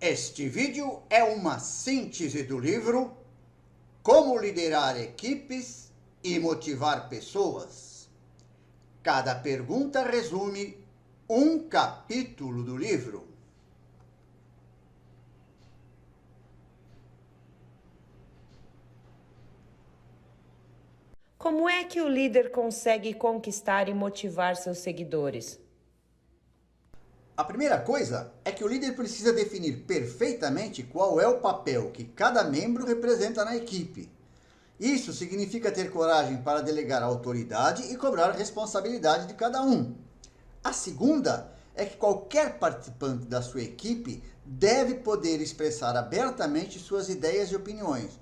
Este vídeo é uma síntese do livro Como Liderar Equipes e Motivar Pessoas. Cada pergunta resume um capítulo do livro. Como é que o líder consegue conquistar e motivar seus seguidores? A primeira coisa é que o líder precisa definir perfeitamente qual é o papel que cada membro representa na equipe. Isso significa ter coragem para delegar a autoridade e cobrar responsabilidade de cada um. A segunda é que qualquer participante da sua equipe deve poder expressar abertamente suas ideias e opiniões.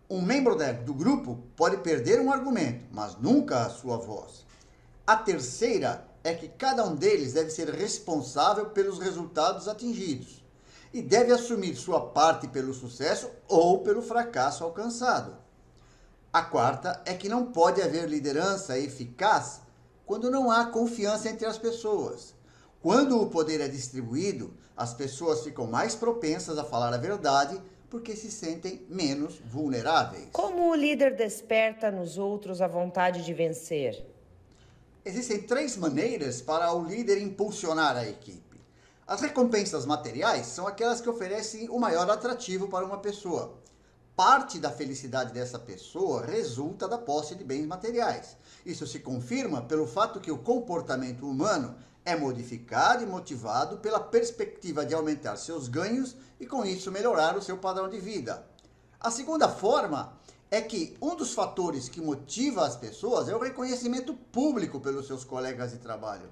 Um membro do grupo pode perder um argumento, mas nunca a sua voz. A terceira é que cada um deles deve ser responsável pelos resultados atingidos e deve assumir sua parte pelo sucesso ou pelo fracasso alcançado. A quarta é que não pode haver liderança eficaz quando não há confiança entre as pessoas. Quando o poder é distribuído, as pessoas ficam mais propensas a falar a verdade porque se sentem menos vulneráveis. Como o líder desperta nos outros a vontade de vencer? Existem três maneiras para o líder impulsionar a equipe. As recompensas materiais são aquelas que oferecem o maior atrativo para uma pessoa. Parte da felicidade dessa pessoa resulta da posse de bens materiais. Isso se confirma pelo fato que o comportamento humano é modificado e motivado pela perspectiva de aumentar seus ganhos e com isso melhorar o seu padrão de vida. A segunda forma é que um dos fatores que motiva as pessoas é o reconhecimento público pelos seus colegas de trabalho.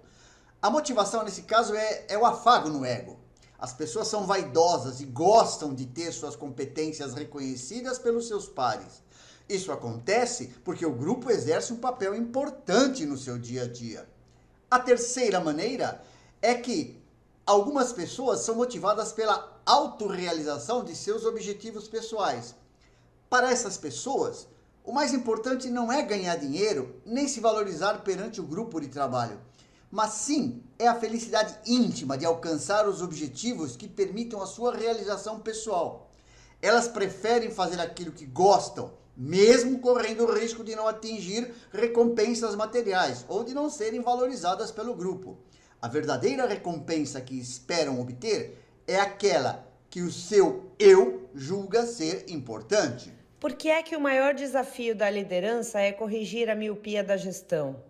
A motivação nesse caso é o afago no ego. As pessoas são vaidosas e gostam de ter suas competências reconhecidas pelos seus pares. Isso acontece porque o grupo exerce um papel importante no seu dia a dia. A terceira maneira é que algumas pessoas são motivadas pela autorrealização de seus objetivos pessoais. Para essas pessoas, o mais importante não é ganhar dinheiro nem se valorizar perante o grupo de trabalho, mas sim é a felicidade íntima de alcançar os objetivos que permitam a sua realização pessoal. Elas preferem fazer aquilo que gostam, mesmo correndo o risco de não atingir recompensas materiais ou de não serem valorizadas pelo grupo. A verdadeira recompensa que esperam obter é aquela que o seu eu julga ser importante. Por que é que o maior desafio da liderança é corrigir a miopia da gestão?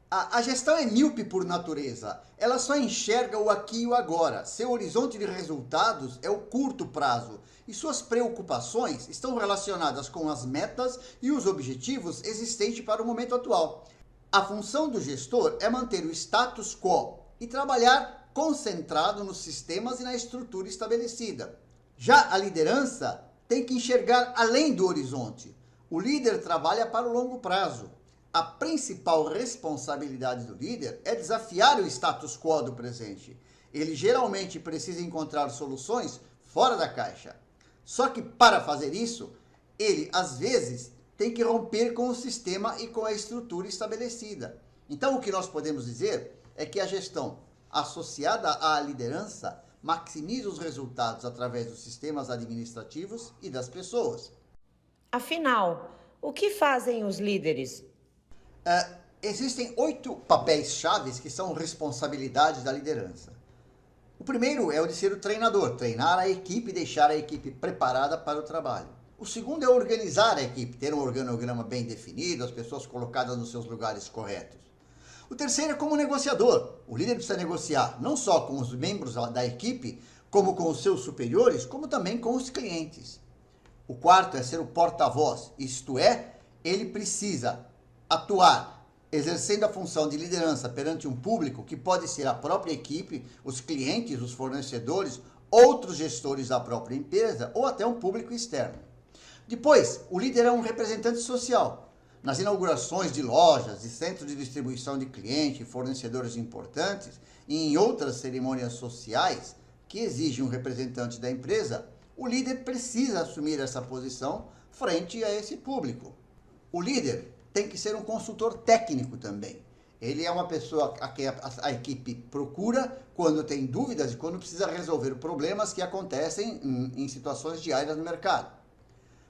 A gestão é míope por natureza. Ela só enxerga o aqui e o agora. Seu horizonte de resultados é o curto prazo e suas preocupações estão relacionadas com as metas e os objetivos existentes para o momento atual. A função do gestor é manter o status quo e trabalhar concentrado nos sistemas e na estrutura estabelecida. Já a liderança tem que enxergar além do horizonte. O líder trabalha para o longo prazo. A principal responsabilidade do líder é desafiar o status quo do presente. Ele geralmente precisa encontrar soluções fora da caixa. Só que para fazer isso, ele às vezes tem que romper com o sistema e com a estrutura estabelecida. Então o que nós podemos dizer é que a gestão associada à liderança maximiza os resultados através dos sistemas administrativos e das pessoas. Afinal, o que fazem os líderes? Existem 8 papéis chaves que são responsabilidades da liderança. O primeiro é o de ser o treinador, treinar a equipe e deixar a equipe preparada para o trabalho. O segundo é organizar a equipe, ter um organograma bem definido, as pessoas colocadas nos seus lugares corretos. O terceiro é como negociador. O líder precisa negociar não só com os membros da equipe, como com os seus superiores, como também com os clientes. O quarto é ser o porta-voz, isto é, ele precisa atuar exercendo a função de liderança perante um público que pode ser a própria equipe, os clientes, os fornecedores, outros gestores da própria empresa ou até um público externo. Depois, o líder é um representante social. Nas inaugurações de lojas e centros de distribuição de clientes e fornecedores importantes e em outras cerimônias sociais que exigem um representante da empresa, o líder precisa assumir essa posição frente a esse público. O líder tem que ser um consultor técnico também. Ele é uma pessoa a quem a equipe procura quando tem dúvidas e quando precisa resolver problemas que acontecem em situações diárias no mercado.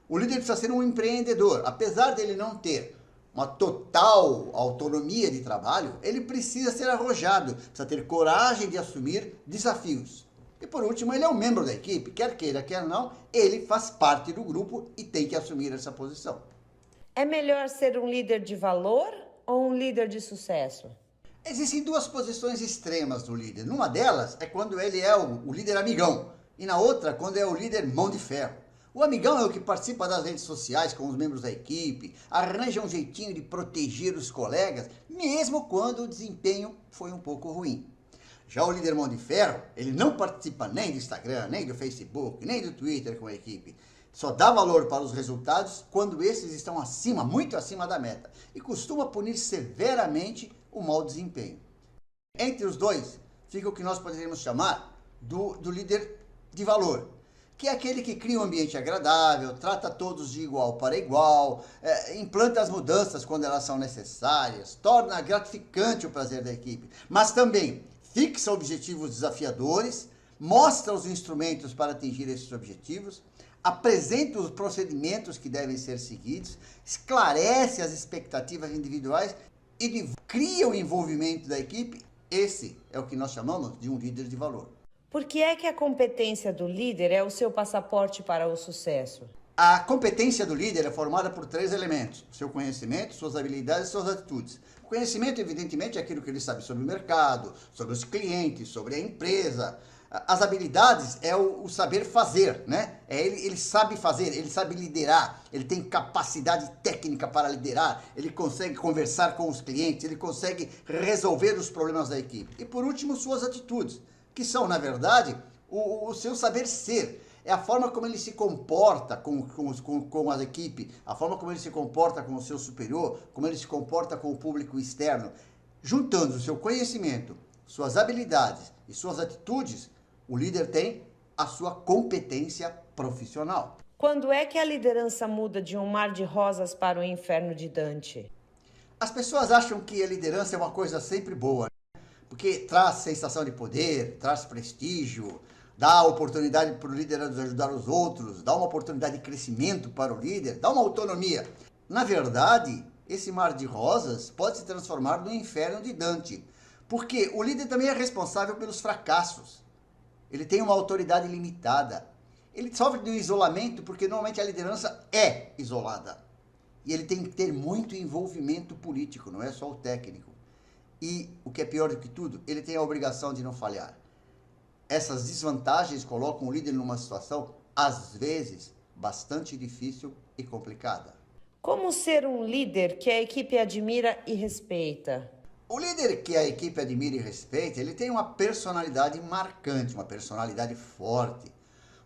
O líder precisa ser um empreendedor. Apesar dele não ter uma total autonomia de trabalho, ele precisa ser arrojado, precisa ter coragem de assumir desafios. E por último, ele é um membro da equipe, quer queira, quer não, ele faz parte do grupo e tem que assumir essa posição. É melhor ser um líder de valor ou um líder de sucesso? Existem duas posições extremas do líder. Numa delas é quando ele é o líder amigão, e na outra, quando é o líder mão de ferro. O amigão é o que participa das redes sociais com os membros da equipe, arranja um jeitinho de proteger os colegas, mesmo quando o desempenho foi um pouco ruim. Já o líder mão de ferro, ele não participa nem do Instagram, nem do Facebook, nem do Twitter com a equipe. Só dá valor para os resultados quando esses estão acima, muito acima da meta, e costuma punir severamente o mau desempenho. Entre os dois, fica o que nós poderíamos chamar do líder de valor, que é aquele que cria um ambiente agradável, trata todos de igual para igual, implanta as mudanças quando elas são necessárias, torna gratificante o prazer da equipe, mas também fixa objetivos desafiadores, mostra os instrumentos para atingir esses objetivos, apresenta os procedimentos que devem ser seguidos, esclarece as expectativas individuais e cria o envolvimento da equipe. Esse é o que nós chamamos de um líder de valor. Por que é que a competência do líder é o seu passaporte para o sucesso? A competência do líder é formada por 3 elementos: o seu conhecimento, suas habilidades e suas atitudes. O conhecimento, evidentemente, é aquilo que ele sabe sobre o mercado, sobre os clientes, sobre a empresa. As habilidades é o saber fazer, né? Ele sabe fazer, ele sabe liderar, ele tem capacidade técnica para liderar, ele consegue conversar com os clientes, ele consegue resolver os problemas da equipe. E por último, suas atitudes, que são, na verdade, o seu saber ser. É a forma como ele se comporta com a equipe, a forma como ele se comporta com o seu superior, como ele se comporta com o público externo. Juntando o seu conhecimento, suas habilidades e suas atitudes, o líder tem a sua competência profissional. Quando é que a liderança muda de um mar de rosas para o inferno de Dante? As pessoas acham que a liderança é uma coisa sempre boa, né? Porque traz sensação de poder, traz prestígio, dá oportunidade para o líder de ajudar os outros, dá uma oportunidade de crescimento para o líder, dá uma autonomia. Na verdade, esse mar de rosas pode se transformar no inferno de Dante, porque o líder também é responsável pelos fracassos. Ele tem uma autoridade limitada. Ele sofre de um isolamento porque normalmente a liderança é isolada. E ele tem que ter muito envolvimento político, não é só o técnico. E o que é pior do que tudo, ele tem a obrigação de não falhar. Essas desvantagens colocam o líder numa situação, às vezes, bastante difícil e complicada. Como ser um líder que a equipe admira e respeita? O líder que a equipe admira e respeita, ele tem uma personalidade marcante, uma personalidade forte.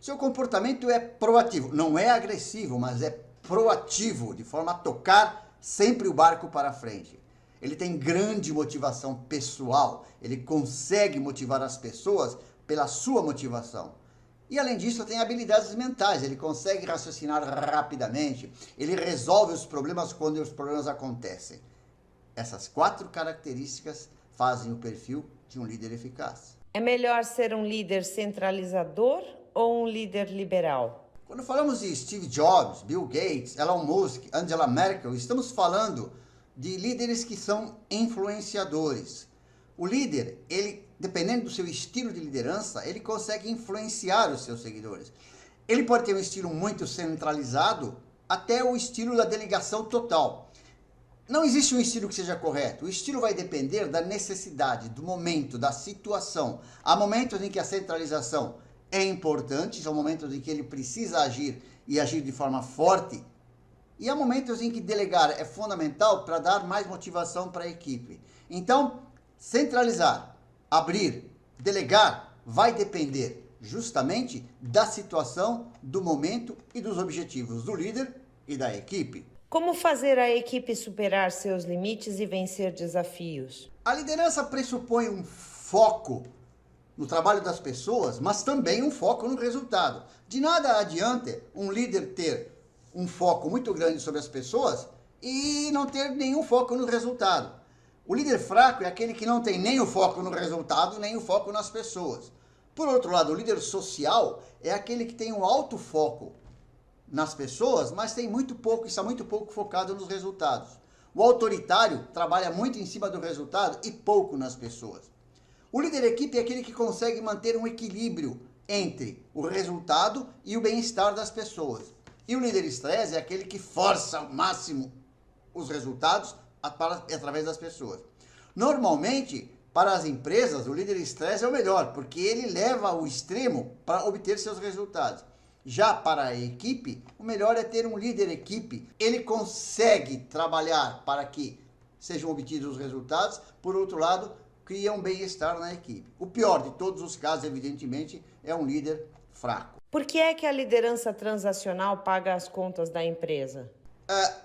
Seu comportamento é proativo, não é agressivo, mas é proativo, de forma a tocar sempre o barco para frente. Ele tem grande motivação pessoal, ele consegue motivar as pessoas pela sua motivação. E além disso, tem habilidades mentais, ele consegue raciocinar rapidamente, ele resolve os problemas quando os problemas acontecem. Essas 4 características fazem o perfil de um líder eficaz. É melhor ser um líder centralizador ou um líder liberal? Quando falamos de Steve Jobs, Bill Gates, Elon Musk, Angela Merkel, estamos falando de líderes que são influenciadores. O líder, ele, dependendo do seu estilo de liderança, ele consegue influenciar os seus seguidores. Ele pode ter um estilo muito centralizado, até o estilo da delegação total. Não existe um estilo que seja correto. O estilo vai depender da necessidade, do momento, da situação. Há momentos em que a centralização é importante, são momentos em que ele precisa agir e agir de forma forte. E há momentos em que delegar é fundamental para dar mais motivação para a equipe. Então, centralizar, abrir, delegar vai depender justamente da situação, do momento e dos objetivos do líder e da equipe. Como fazer a equipe superar seus limites e vencer desafios? A liderança pressupõe um foco no trabalho das pessoas, mas também um foco no resultado. De nada adianta um líder ter um foco muito grande sobre as pessoas e não ter nenhum foco no resultado. O líder fraco é aquele que não tem nem o foco no resultado, nem o foco nas pessoas. Por outro lado, o líder social é aquele que tem um alto foco nas pessoas, mas tem muito pouco, está muito pouco focado nos resultados. O autoritário trabalha muito em cima do resultado e pouco nas pessoas. O líder equipe é aquele que consegue manter um equilíbrio entre o resultado e o bem-estar das pessoas. E o líder estresse é aquele que força ao máximo os resultados através das pessoas. Normalmente, para as empresas, o líder estresse é o melhor, porque ele leva ao extremo para obter seus resultados. Já para a equipe, o melhor é ter um líder equipe. Ele consegue trabalhar para que sejam obtidos os resultados, por outro lado, cria um bem-estar na equipe. O pior de todos os casos, evidentemente, é um líder fraco. Por que é que a liderança transacional paga as contas da empresa?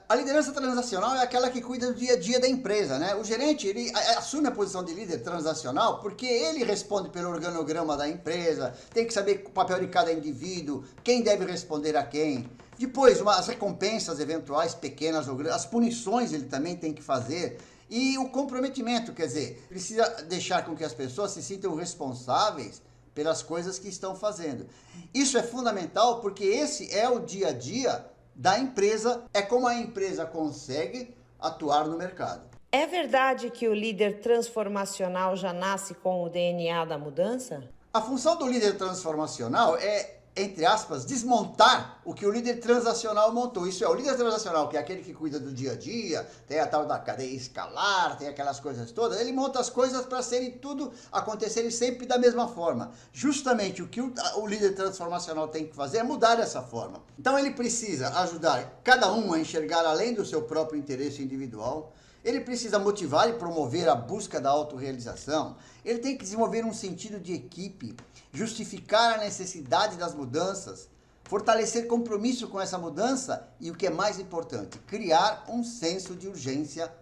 A liderança transacional é aquela que cuida do dia a dia da empresa, né? O gerente, ele assume a posição de líder transacional porque ele responde pelo organograma da empresa, tem que saber o papel de cada indivíduo, quem deve responder a quem. Depois, as recompensas eventuais, pequenas ou grandes, as punições ele também tem que fazer. E o comprometimento, quer dizer, precisa deixar com que as pessoas se sintam responsáveis pelas coisas que estão fazendo. Isso é fundamental porque esse é o dia a dia da empresa, é como a empresa consegue atuar no mercado. É verdade que o líder transformacional já nasce com o DNA da mudança? A função do líder transformacional é, entre aspas, desmontar o que o líder transacional montou. Isso é, o líder transacional, que é aquele que cuida do dia a dia, tem a tal da cadeia escalar, tem aquelas coisas todas, ele monta as coisas para serem tudo acontecerem sempre da mesma forma. Justamente o que o líder transformacional tem que fazer é mudar essa forma. Então ele precisa ajudar cada um a enxergar além do seu próprio interesse individual. Ele precisa motivar e promover a busca da autorrealização. Ele tem que desenvolver um sentido de equipe, justificar a necessidade das mudanças, fortalecer compromisso com essa mudança e, o que é mais importante, criar um senso de urgência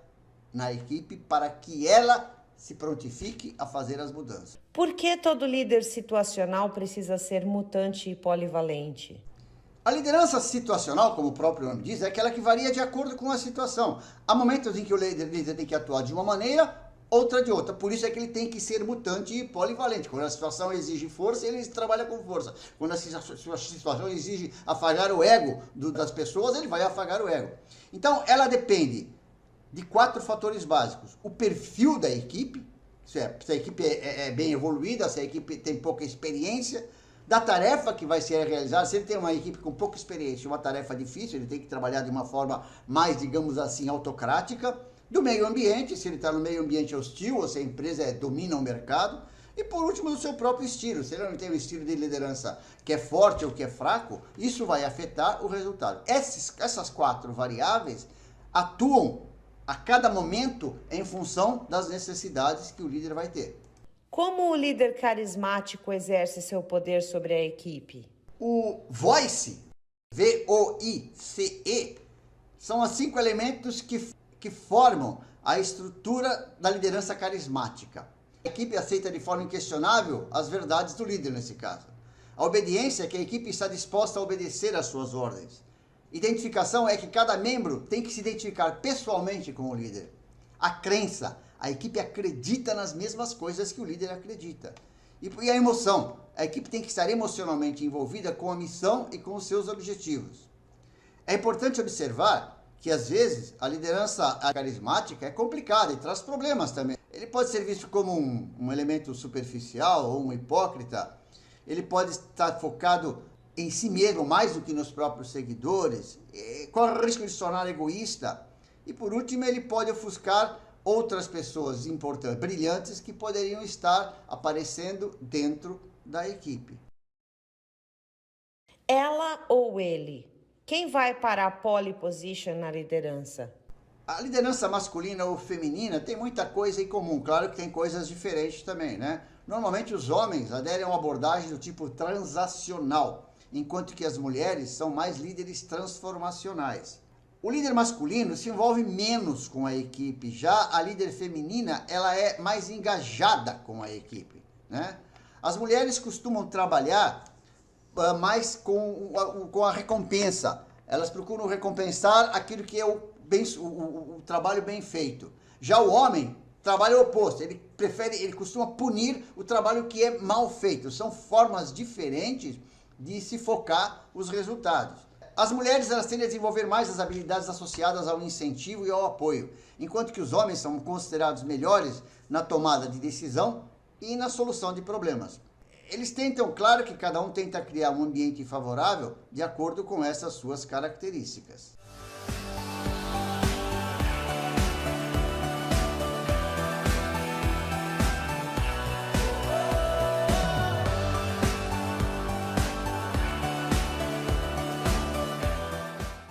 na equipe para que ela se prontifique a fazer as mudanças. Por que todo líder situacional precisa ser mutante e polivalente? A liderança situacional, como o próprio nome diz, é aquela que varia de acordo com a situação. Há momentos em que o líder tem que atuar de uma maneira, outra de outra. Por isso é que ele tem que ser mutante e polivalente. Quando a situação exige força, ele trabalha com força. Quando a situação exige afagar o ego das pessoas, ele vai afagar o ego. Então, ela depende de 4 fatores básicos. O perfil da equipe, isso é, se a equipe é bem evoluída, se a equipe tem pouca experiência, da tarefa que vai ser realizada. Se ele tem uma equipe com pouca experiência, uma tarefa difícil, ele tem que trabalhar de uma forma mais, digamos assim, autocrática. Do meio ambiente, se ele está no meio ambiente hostil, ou se a empresa domina o mercado. E por último, do seu próprio estilo. Se ele não tem um estilo de liderança que é forte ou que é fraco, isso vai afetar o resultado. Essas 4 variáveis atuam a cada momento em função das necessidades que o líder vai ter. Como o líder carismático exerce seu poder sobre a equipe? O voice, V-O-I-C-E, são os 5 elementos que formam a estrutura da liderança carismática. A equipe aceita de forma inquestionável as verdades do líder nesse caso. A obediência é que a equipe está disposta a obedecer às suas ordens. Identificação é que cada membro tem que se identificar pessoalmente com o líder. A crença, a equipe acredita nas mesmas coisas que o líder acredita. E a emoção, a equipe tem que estar emocionalmente envolvida com a missão e com os seus objetivos. É importante observar que, às vezes, a liderança carismática é complicada e traz problemas também. Ele pode ser visto como um elemento superficial ou um hipócrita. Ele pode estar focado em si mesmo mais do que nos próprios seguidores. Corre o risco de se tornar egoísta. E, por último, ele pode ofuscar outras pessoas importantes, brilhantes, que poderiam estar aparecendo dentro da equipe. Ela ou ele? Quem vai para a pole position na liderança? A liderança masculina ou feminina tem muita coisa em comum. Claro que tem coisas diferentes também, né? Normalmente os homens aderem a uma abordagem do tipo transacional, enquanto que as mulheres são mais líderes transformacionais. O líder masculino se envolve menos com a equipe, já a líder feminina ela é mais engajada com a equipe, né? As mulheres costumam trabalhar mais com a recompensa, elas procuram recompensar aquilo que é o trabalho bem feito. Já o homem trabalho é o oposto, ele costuma punir o trabalho que é mal feito. São formas diferentes de se focar os resultados. As mulheres elas tendem a desenvolver mais as habilidades associadas ao incentivo e ao apoio, enquanto que os homens são considerados melhores na tomada de decisão e na solução de problemas. Eles tentam, claro que cada um tenta criar um ambiente favorável de acordo com essas suas características.